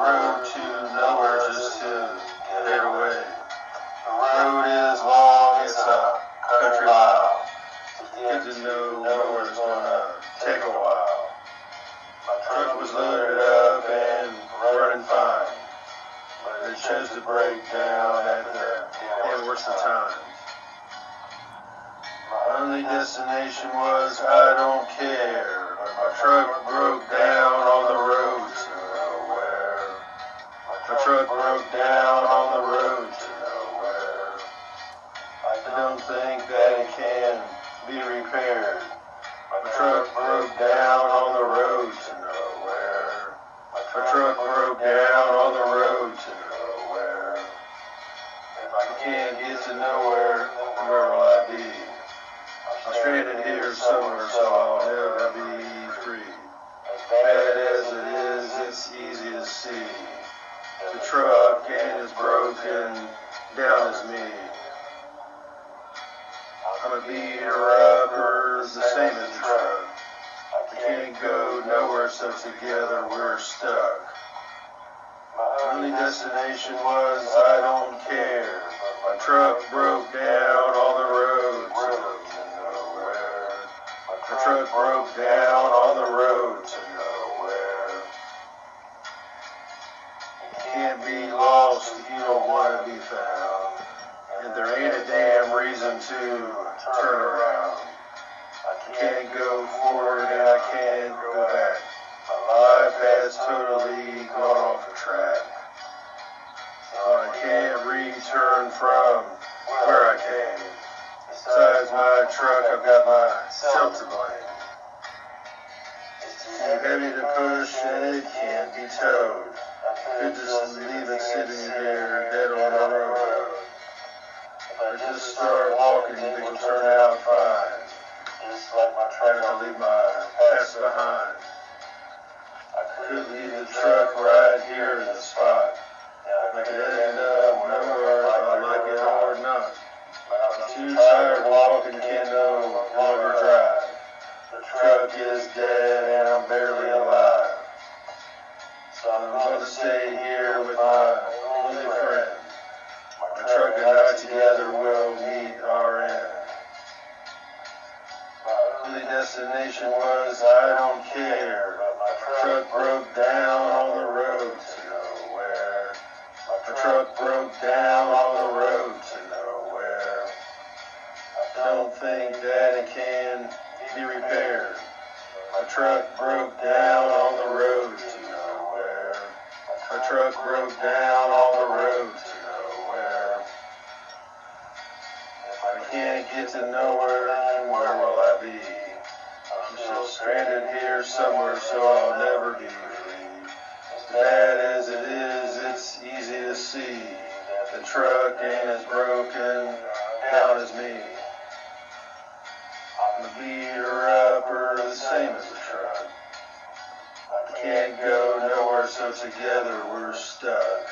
road to nowhere just to get away. The road is long, it's a country mile. To get to nowhere's gonna take a while. My truck was loaded up and running fine, but it chose to break down at the worst of times. My only destination was I don't care, but my truck broke down on the road to nowhere. My truck broke down on the road to nowhere. I don't think that it can be repaired. My truck broke down on the road to nowhere. My truck broke down on the road to nowhere. If I can't get to nowhere, where will I be? I'm stranded here somewhere, so I'll never be free. As bad as it is, it's easy to see. The truck ain't as broken down as me. I'm a beater-upper, the same as the truck. I can't go nowhere, so together we're stuck. My only destination was I don't care. My truck broke down on the road to nowhere. My truck broke down on the road to nowhere. You can't be lost if you don't want to be found. And there ain't a damn reason to turn around. I can't go forward and I can't go back. My life has totally gone off the track. So I can't return from where I came. Besides my truck, I've got myself to blame. It's too heavy to push and it can't be towed. I could just leave it sitting there dead on the road. If I just start walking, things will turn out fine. Just like my truck, I'll leave my past behind. I could leave the truck right here in the spot. I could end up nowhere if I like it or not. I'm too tired walking, can no longer drive. The truck is dead and I'm barely alive. So I'm gonna stay here with my only friend. My truck and I together will meet our end. My only destination was I don't care. My truck broke down on the road to nowhere. My truck broke down on the road to nowhere. I don't think that it can be repaired. My truck broke down on the road to nowhere. My truck broke down on the road to nowhere. If I can't get to nowhere, then where will I be? I'm still stranded here somewhere, so I'll never be free. As bad as it is, it's easy to see. The truck ain't as broken down as me. I'm a beater-upper, the same as the truck. I can't go nowhere, so together we're stuck.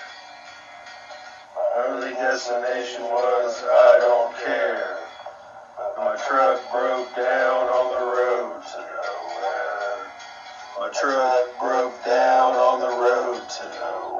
My only destination was I don't care. But my truck broke down on the road to nowhere. My truck broke down on the road to nowhere.